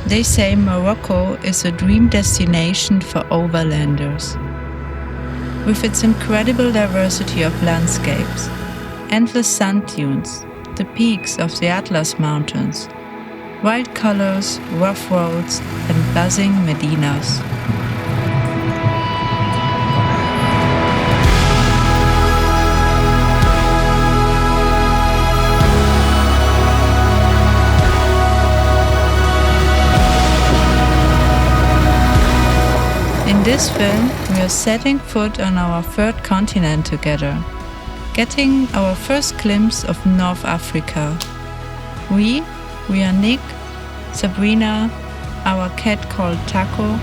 They say Morocco is a dream destination for overlanders. With its incredible diversity of landscapes, endless sand dunes, the peaks of the Atlas Mountains, wild colors, rough roads, and buzzing medinas. In this film, we are setting foot on our third continent together, getting our first glimpse of North Africa. We are Nick, Sabrina, our cat called Taco,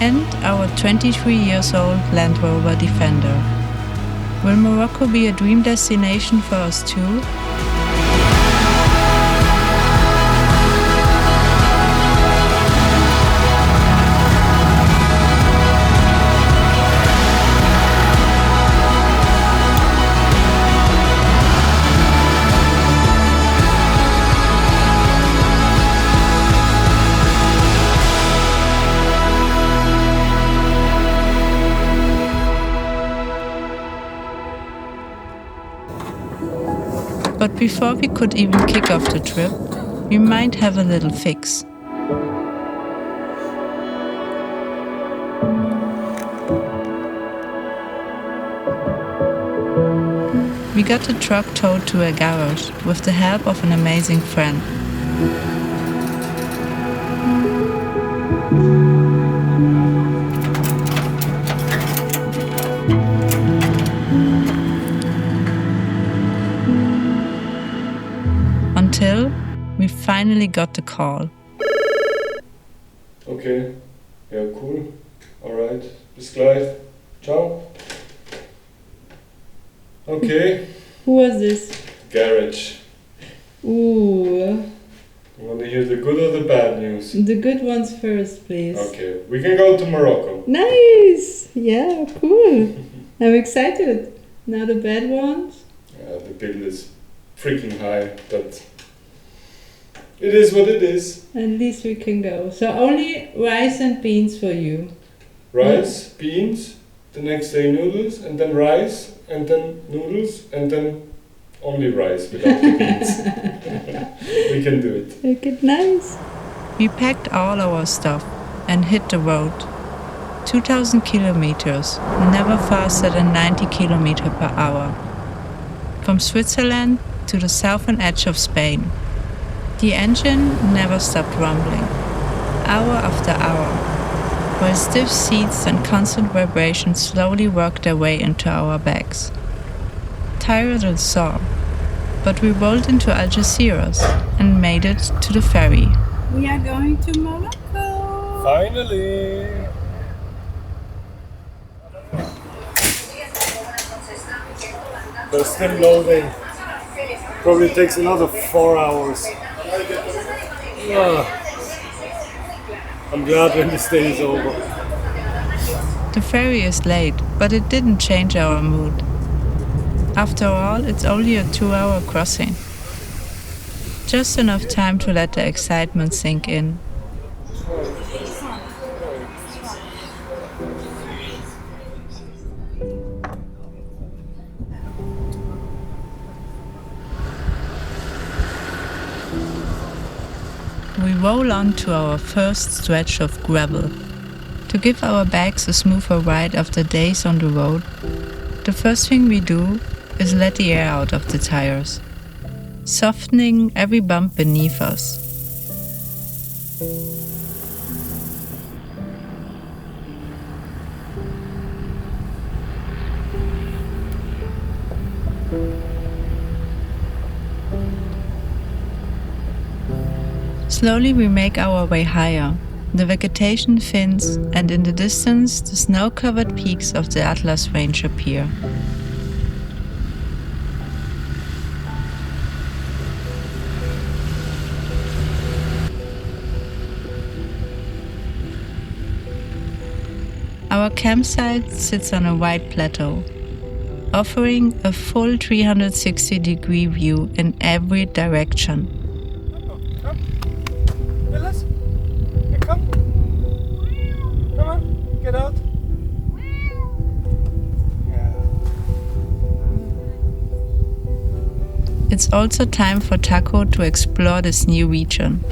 and our 23 years old Land Rover Defender. Will Morocco be a dream destination for us too? But before we could even kick off the trip, we might have a little fix. We got the truck towed to a garage with the help of an amazing friend. Until we finally got the call. Okay, ja, cool. Alright, bis gleich. Ciao. Okay. Who was this? Garage. Ooh. You want to hear the good or the bad news? The good ones first, please. Okay, we can go to Morocco. Nice! Yeah, cool. I'm excited. Now the bad ones? Yeah, the bill is freaking high, but it is what it is. At least we can go. So only rice and beans for you. Rice, beans, the next day noodles, and then rice, and then noodles, and then only rice without the beans. We can do it. Okay, nice. We packed all our stuff and hit the road. 2,000 kilometers, never faster than 90 kilometers per hour. From Switzerland to the southern edge of Spain. The engine never stopped rumbling, hour after hour, while stiff seats and constant vibrations slowly worked their way into our backs. Tired and sore, but we rolled into Algeciras and made it to the ferry. We are going to Morocco! Finally! They're still loading. Probably takes another 4 hours. I'm glad when this day is over. The ferry is late, but it didn't change our mood. After all, it's only a 2-hour crossing. Just enough time to let the excitement sink in. We roll on to our first stretch of gravel. To give our bags a smoother ride after days on the road, the first thing we do is let the air out of the tires, softening every bump beneath us. Slowly we make our way higher. The vegetation thins, and in the distance the snow-covered peaks of the Atlas range appear. Our campsite sits on a wide plateau, offering a full 360-degree view in every direction. it's also time for Taco to explore this new region.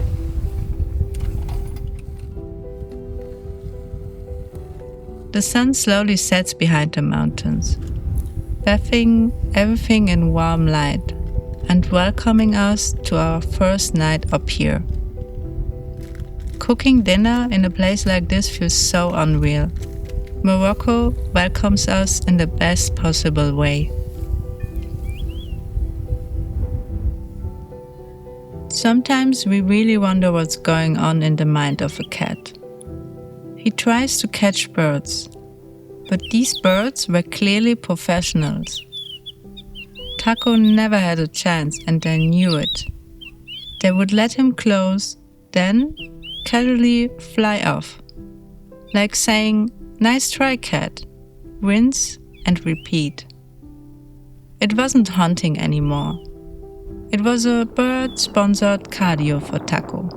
The sun slowly sets behind the mountains, bathing everything in warm light and welcoming us to our first night up here. Cooking dinner in a place like this feels so unreal. Morocco welcomes us in the best possible way. Sometimes we really wonder what's going on in the mind of a cat. He tries to catch birds, but these birds were clearly professionals. Taco never had a chance and they knew it. They would let him close, then casually fly off. Like saying, "Nice try, cat," rinse and repeat. It wasn't hunting anymore. It was a bird-sponsored cardio for Taco.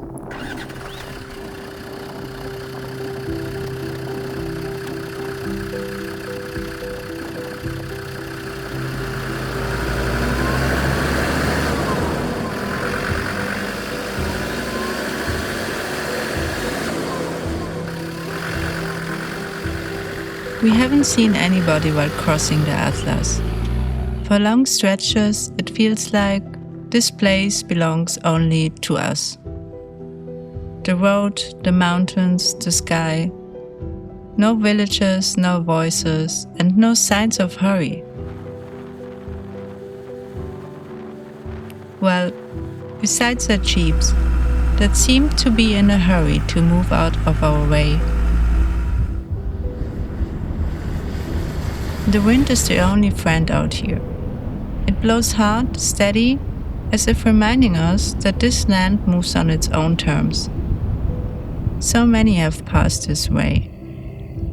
We haven't seen anybody while crossing the Atlas. For long stretches, it feels like this place belongs only to us. The road, the mountains, the sky. No villages, no voices, and no signs of hurry. Well, besides the jeeps that seem to be in a hurry to move out of our way. The wind is the only friend out here. It blows hard, steady, as if reminding us that this land moves on its own terms. So many have passed this way.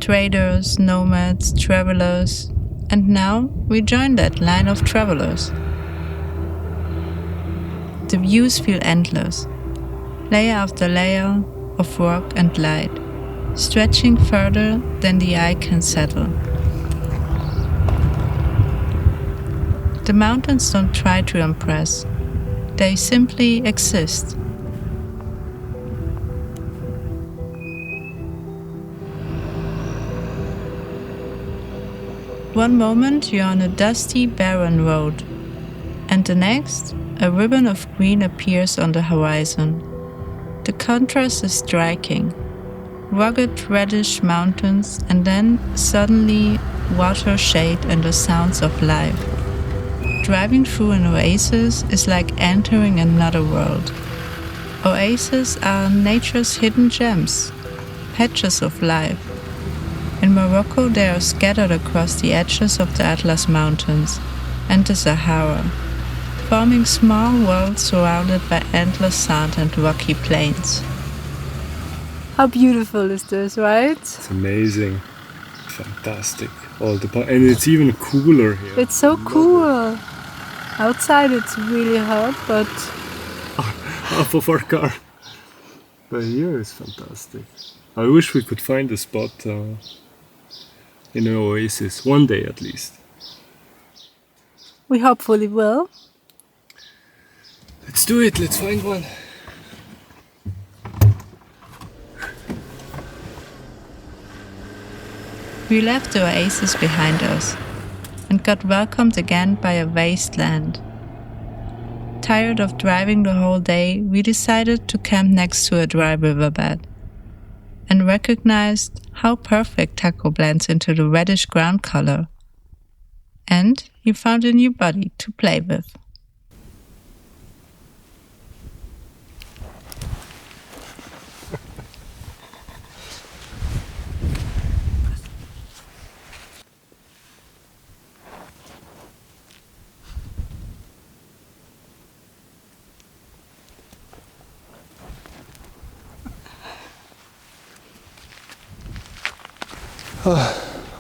Traders, nomads, travelers, and now we join that line of travelers. The views feel endless, layer after layer of rock and light, stretching further than the eye can settle. The mountains don't try to impress, they simply exist. One moment you're on a dusty, barren road, and the next, a ribbon of green appears on the horizon. The contrast is striking. Rugged reddish mountains and then suddenly water, shade and the sounds of life. Driving through an oasis is like entering another world. Oases are nature's hidden gems, patches of life. In Morocco, they are scattered across the edges of the Atlas Mountains and the Sahara, forming small worlds surrounded by endless sand and rocky plains. How beautiful is this, right? It's amazing. Fantastic. And it's even cooler here. It's so cool. Outside it's really hot, but Half of our car. But here is fantastic. I wish we could find a spot in an oasis, one day at least. we hopefully will. Let's do it, let's find one. We left the oasis behind us and got welcomed again by a wasteland. Tired of driving the whole day, we decided to camp next to a dry riverbed and recognized how perfect Taco blends into the reddish ground color. And he found a new buddy to play with.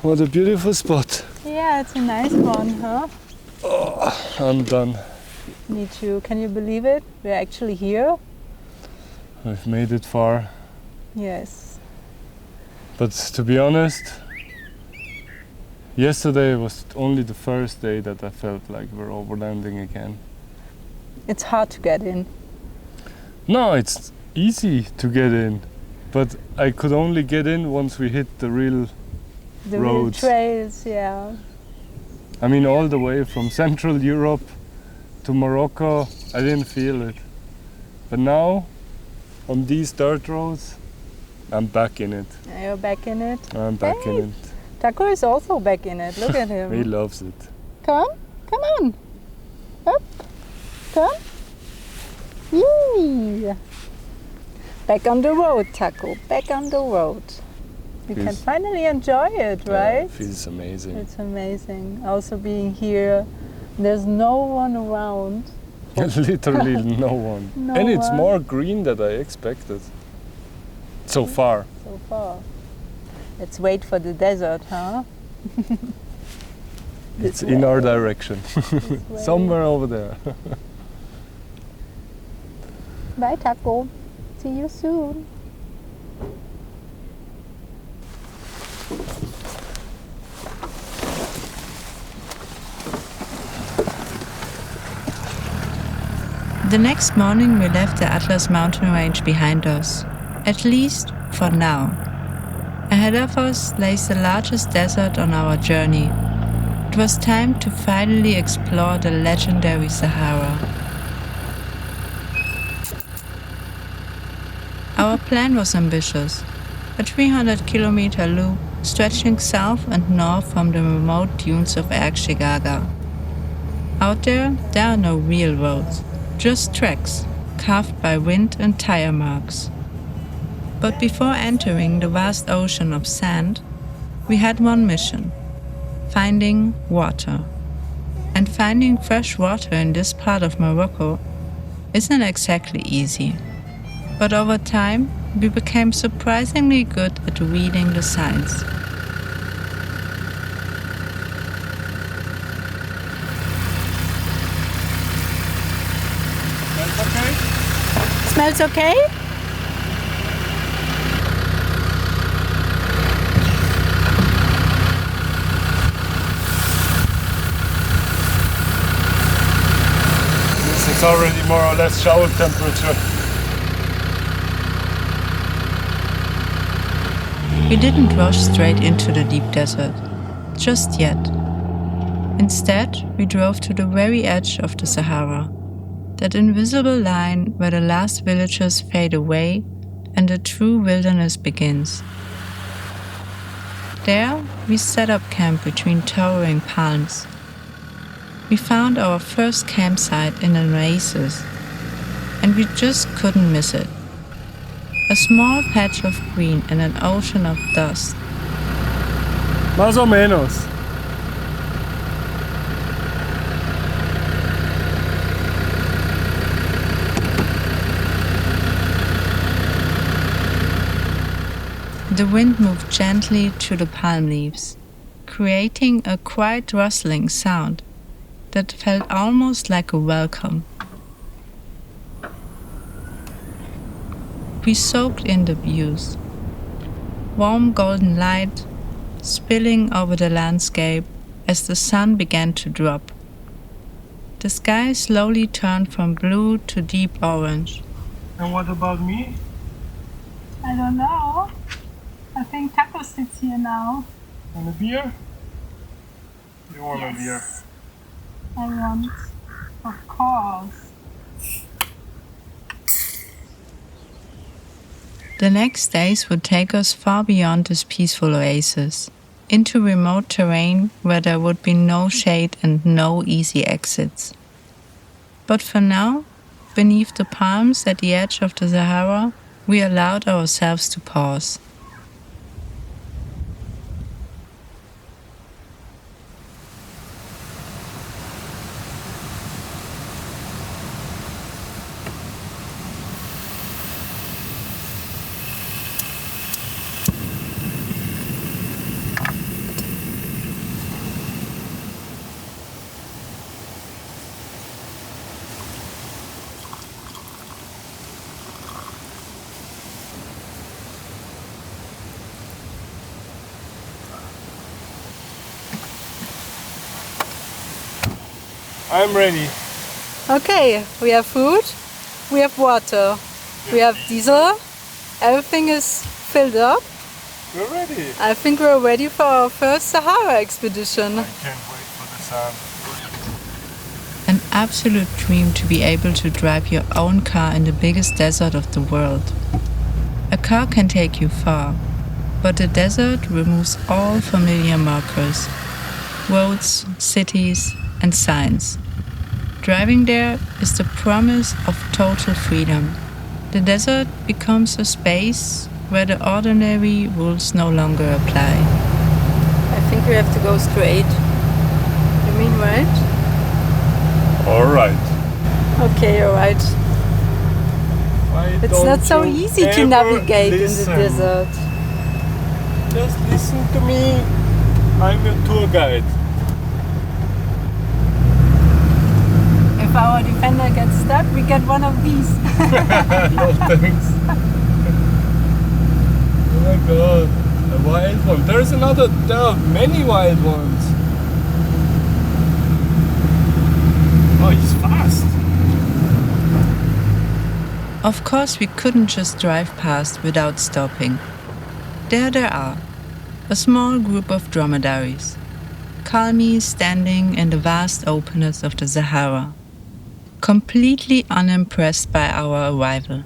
What a beautiful spot. Yeah, it's a nice one, huh? Oh, I'm done. Me too. Can you believe it? We're actually here. I've made it far. Yes. But to be honest, yesterday was only the first day that I felt like we're overlanding again. It's hard to get in. No, it's easy to get in, but I could only get in once we hit the real The real roads. trails, yeah. I mean, all the way from Central Europe to Morocco, I didn't feel it. But now, on these dirt roads, I'm back in it. You're back in it. I'm back in it. Taco is also back in it. Look at him. He loves it. Come on. Up, come. Yee. Back on the road, Taco. Back on the road. You can Feels- finally enjoy it, right? It feels amazing. It's amazing. Also being here, there's no one around. Literally no one. No And it's one. more green than I expected. So far. So far. Let's wait for the desert, huh? It's in our direction. way. Somewhere over there. Bye, Taco. See you soon. The next morning we left the Atlas mountain range behind us, at least for now. Ahead of us lays the largest desert on our journey. It was time to finally explore the legendary Sahara. Our plan was ambitious, a 300-kilometer loop stretching south and north from the remote dunes of Erkshigara. Out there are no real roads, just tracks carved by wind and tire marks. But before entering the vast ocean of sand, we had one mission: finding water. And finding fresh water in this part of Morocco isn't exactly easy. But over time, we became surprisingly good at reading the signs. Smells okay? It's already more or less shower temperature. We didn't rush straight into the deep desert, just yet. Instead, we drove to the very edge of the Sahara, that invisible line where the last villages fade away and the true wilderness begins. There, we set up camp between towering palms. We found our first campsite in an oasis, and we just couldn't miss it. A small patch of green in an ocean of dust. Más o menos. The wind moved gently through the palm leaves, creating a quiet rustling sound that felt almost like a welcome. We soaked in the views. Warm golden light spilling over the landscape as the sun began to drop. The sky slowly turned from blue to deep orange. And what about me? I don't know. I think Taco sits here now. And a beer? You want a beer? I want, of course. The next days would take us far beyond this peaceful oasis, into remote terrain where there would be no shade and no easy exits. But for now, beneath the palms at the edge of the Sahara, we allowed ourselves to pause. I'm ready. Okay, we have food, we have water, we have diesel, everything is filled up. We're ready. I think we're ready for our first Sahara expedition. I can't wait for the sun. An absolute dream to be able to drive your own car in the biggest desert of the world. A car can take you far, but the desert removes all familiar markers, roads, cities, and signs. Driving there is the promise of total freedom. The desert becomes a space where the ordinary rules no longer apply. I think we have to go straight. You mean right? All right. Okay, alright. It's not so easy to navigate in the desert. Just listen to me. I'm your tour guide. If our defender gets stuck, we get one of these. No thanks. Oh my god, a wild one. There are many wild ones. Oh, he's fast. Of course, we couldn't just drive past without stopping. There are, a small group of dromedaries, calmly standing in the vast openness of the Sahara, completely unimpressed by our arrival.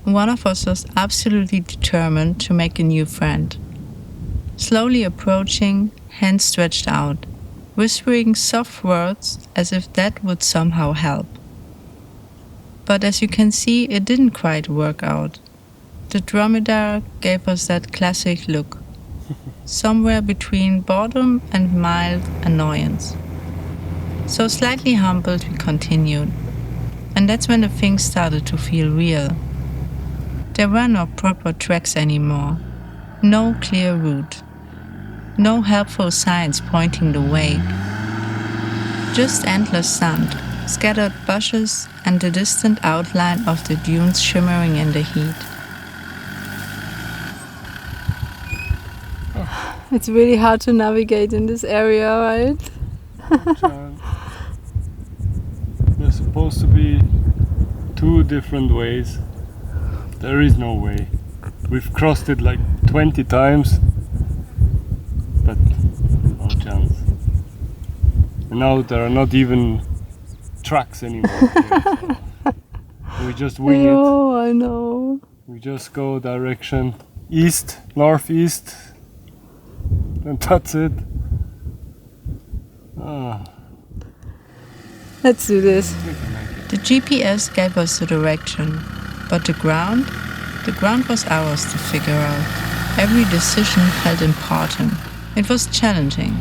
One of us was absolutely determined to make a new friend, slowly approaching, hands stretched out, whispering soft words as if that would somehow help. But as you can see, it didn't quite work out. The dromedary gave us that classic look, somewhere between boredom and mild annoyance. So slightly humbled, we continued. And that's when the things started to feel real. There were no proper tracks anymore, no clear route, no helpful signs pointing the way. Just endless sand, scattered bushes, and the distant outline of the dunes shimmering in the heat. It's really hard to navigate in this area, right? There's supposed to be 2 different ways. There is no way. We've crossed it like 20 times, but no chance. And now there are not even tracks anymore. Here, so we just wing it. Oh, I know. We just go direction east, northeast, and that's it. Let's do this. The GPS gave us the direction, but the ground was ours to figure out. Every decision felt important. It was challenging,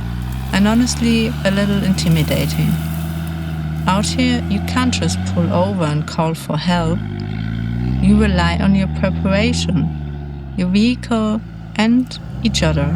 and honestly a little intimidating. Out here, you can't just pull over and call for help. You rely on your preparation, your vehicle, and each other.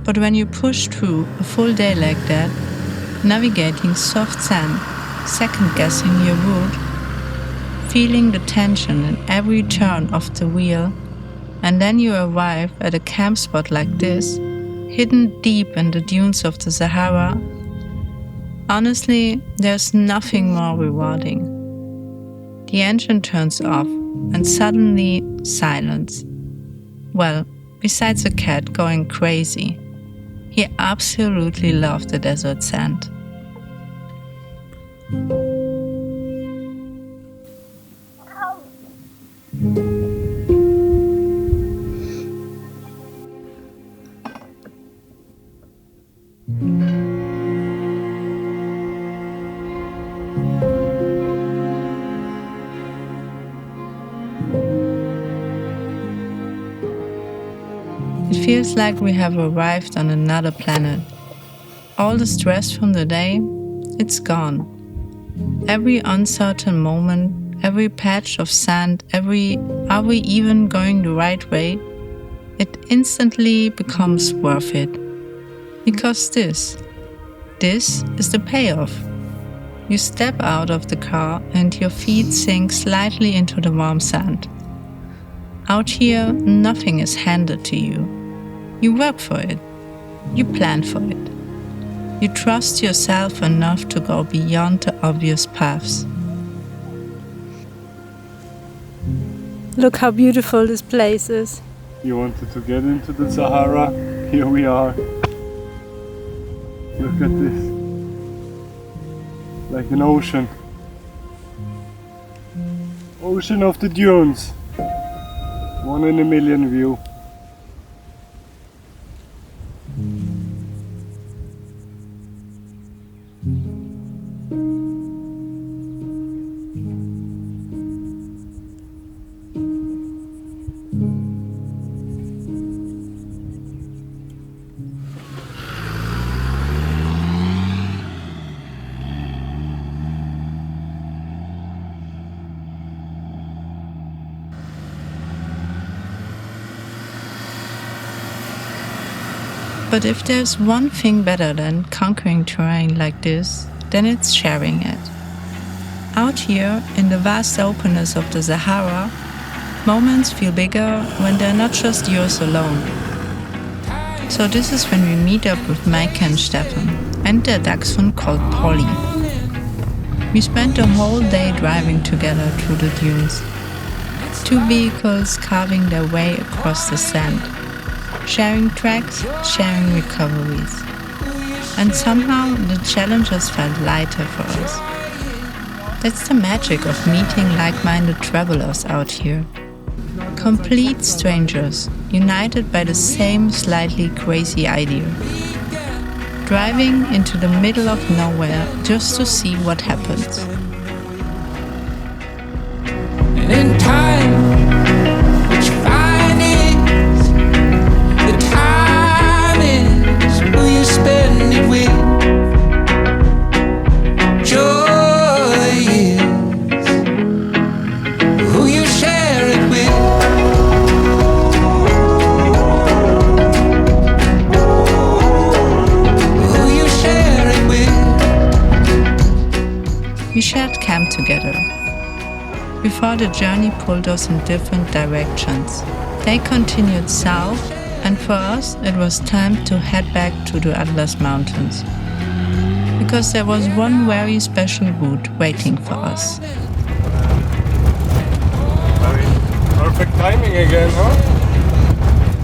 But when you push through a full day like that, navigating soft sand, second-guessing your route, feeling the tension in every turn of the wheel, and then you arrive at a camp spot like this, hidden deep in the dunes of the Sahara, honestly, there's nothing more rewarding. The engine turns off, and suddenly silence. Well, besides a cat going crazy. He absolutely loved the desert sand. It feels like we have arrived on another planet. All the stress from the day, it's gone. Every uncertain moment every patch of sand, every "are we even going the right way?" it instantly becomes worth it. Because this is the payoff. You step out of the car and your feet sink slightly into the warm sand. Out here, nothing is handed to you. You work for it. You plan for it. You trust yourself enough to go beyond the obvious paths. Look how beautiful this place is. You wanted to get into the Sahara? Here we are. Look at this. Like an ocean. Ocean of the dunes. 1 in a million view. But if there's one thing better than conquering terrain like this, then it's sharing it. Out here, in the vast openness of the Sahara, moments feel bigger when they're not just yours alone. So this is when we meet up with Maike and Stefan, and their dachshund called Polly. We spent the whole day driving together through the dunes. 2 vehicles carving their way across the sand. Sharing tracks, sharing recoveries. And somehow the challenges felt lighter for us. That's the magic of meeting like-minded travelers out here. Complete strangers, united by the same slightly crazy idea. Driving into the middle of nowhere just to see what happens. And in time, what you find is the time is who you spend it with. Joy is who you share it with. Who you share it with. We shared camp together. Before the journey pulled us in different directions. They continued south, and for us it was time to head back to the Atlas Mountains. Because there was one very special route waiting for us. I mean, perfect timing again, huh?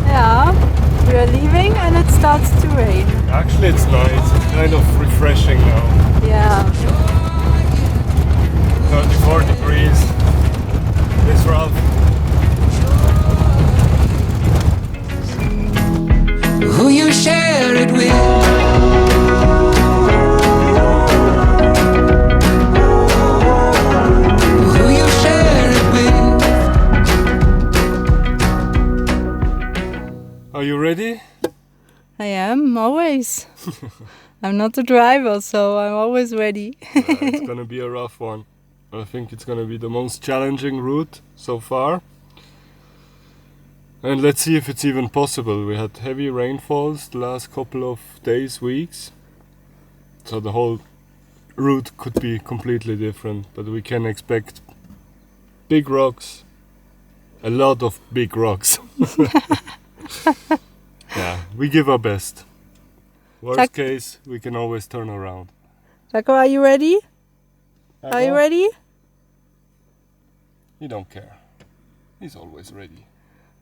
Yeah, we are leaving and it starts to rain. Actually, it's nice. It's kind of refreshing now. Yeah. 34 degrees. It's rough. Who you share it with. Who you share it with. Are you ready? I am, always. I'm not the driver, so I'm always ready. It's gonna be a rough one. I think it's gonna be the most challenging route so far. And let's see if it's even possible. We had heavy rainfalls the last couple of days, weeks. So the whole route could be completely different. But we can expect big rocks. A lot of big rocks. Yeah, we give our best. Worst case, we can always turn around. Jaco, are you ready? Are you ready? He don't care. He's always ready.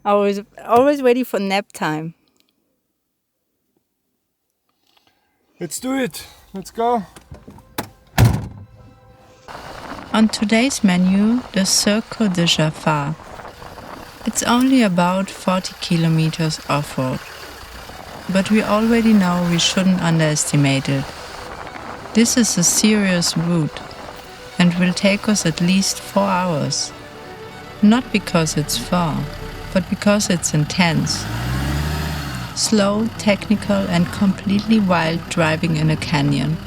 Always ready for nap time. Let's do it. Let's go. On today's menu, the Cirque de Jaffar. It's only about 40 kilometers off-road. But we already know we shouldn't underestimate it. This is a serious route and will take us at least 4 hours. Not because it's far, but because it's intense. Slow, technical and completely wild driving in a canyon.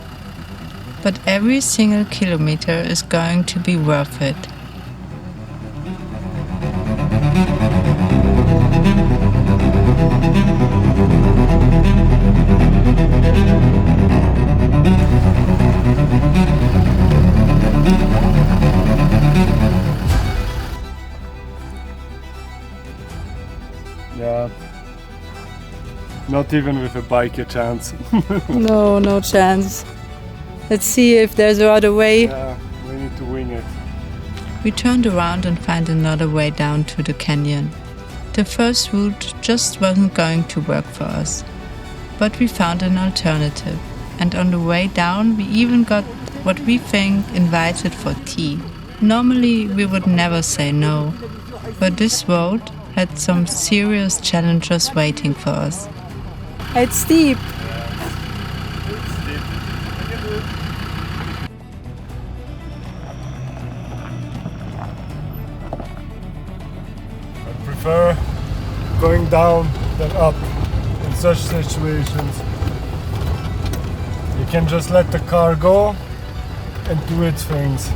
But every single kilometer is going to be worth it. Not even with a bike a chance. No, no chance. Let's see if there's another way. Yeah, we need to wing it. We turned around and found another way down to the canyon. The first route just wasn't going to work for us. But we found an alternative. And on the way down, we even got what we think invited for tea. Normally, we would never say no. But this road had some serious challenges waiting for us. It's steep. I prefer going down than up in such situations. You can just let the car go and do its things.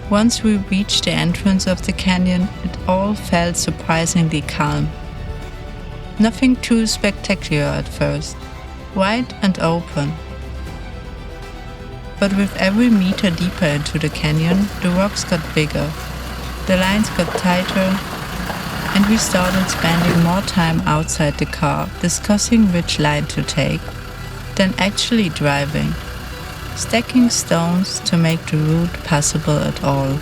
Once we reached the entrance of the canyon, it all felt surprisingly calm. Nothing too spectacular at first, wide and open. But with every meter deeper into the canyon, the rocks got bigger, the lines got tighter, and we started spending more time outside the car discussing which line to take than actually driving, stacking stones to make the route passable at all.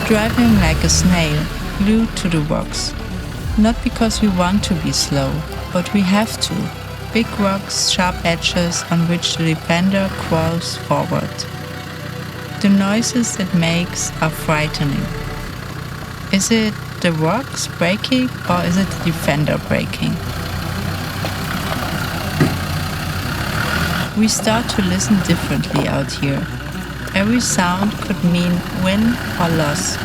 Driving like a snail, glued to the rocks. Not because we want to be slow, but we have to. Big rocks, sharp edges on which the Defender crawls forward. The noises it makes are frightening. Is it the rocks breaking or is it the Defender breaking? We start to listen differently out here. Every sound could mean win or loss.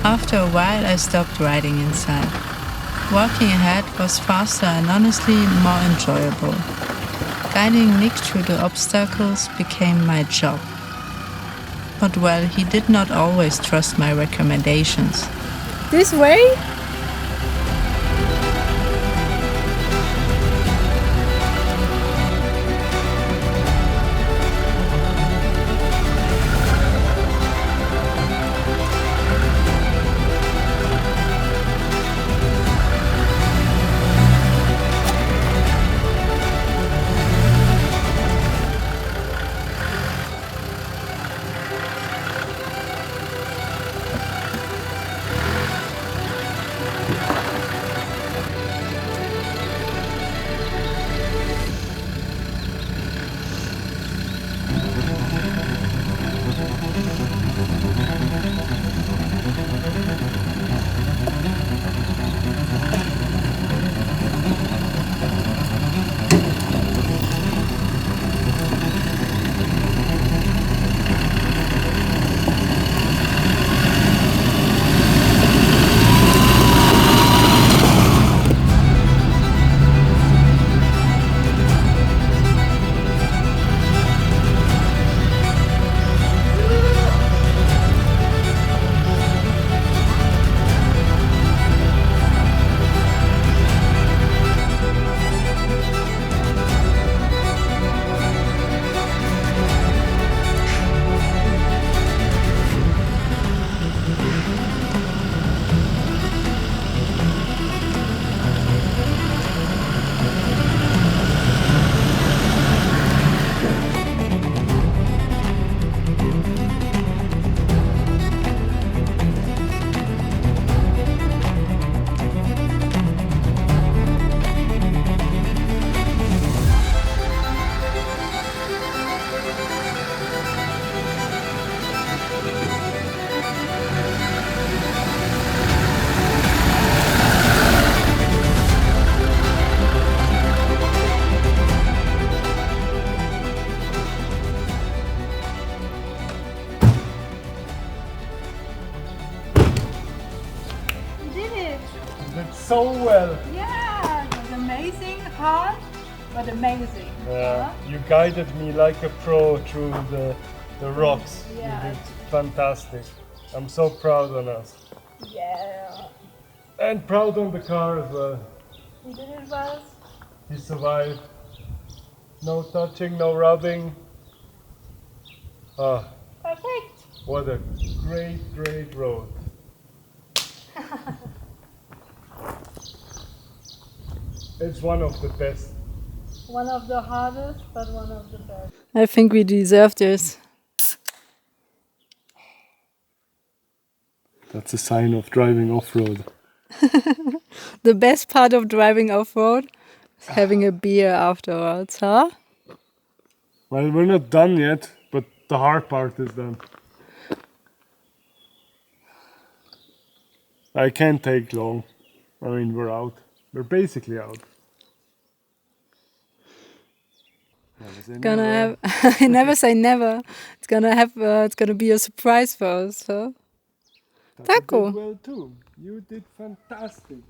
After a while, I stopped riding inside. Walking ahead was faster and honestly more enjoyable. Guiding Nick through the obstacles became my job. But well, he did not always trust my recommendations. This way? so well. Yeah, it was amazing, hard, but amazing. You guided me like a pro through the rocks. Yeah. You did fantastic. I'm so proud on us. Yeah. And proud on the car as well. You did it well. He survived. No touching, no rubbing. Ah, Perfect. what a great road. It's one of the best. One of the hardest, but one of the best. I think we deserve this. That's a sign of driving off-road. The best part of driving off-road is having a beer afterwards, huh? Well, we're not done yet, but the hard part is done. I can't take long. I mean, we're out. We're basically out. Gonna have, I never say never. It's gonna be a surprise for us, huh? Taco. You did well too. You did fantastic.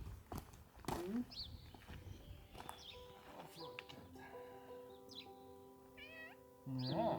Yeah.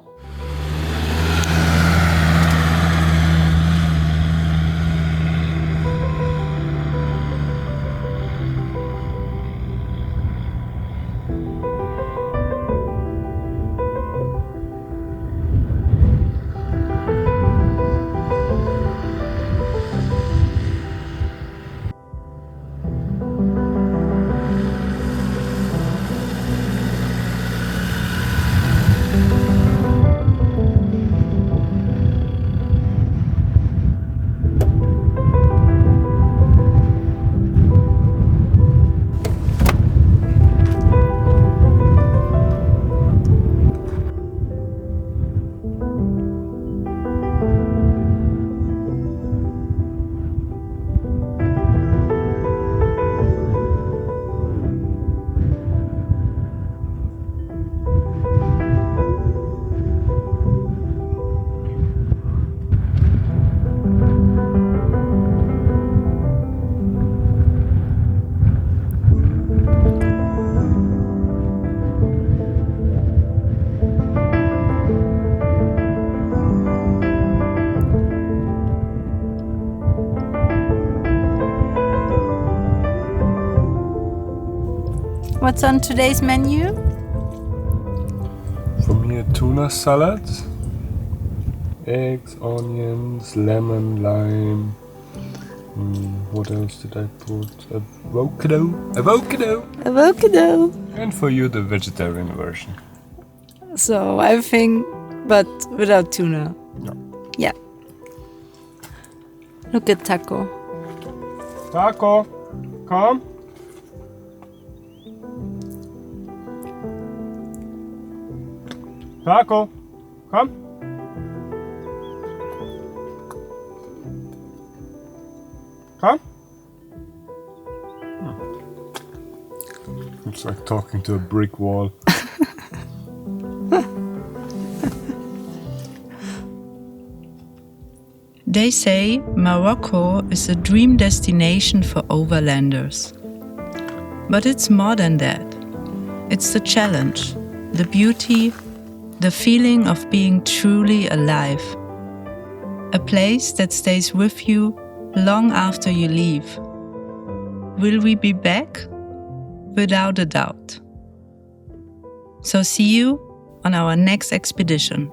What's on today's menu? For me, a tuna salad, eggs, onions, lemon, lime. What else did I put? Avocado. And for you, the vegetarian version. So everything, but without tuna. No. Yeah. Look at Taco. Taco, come. Taco, come. Come. It's like talking to a brick wall. They say Morocco is a dream destination for overlanders. But it's more than that. It's the challenge, the beauty, the feeling of being truly alive. A place that stays with you long after you leave. Will we be back? Without a doubt. So see you on our next expedition.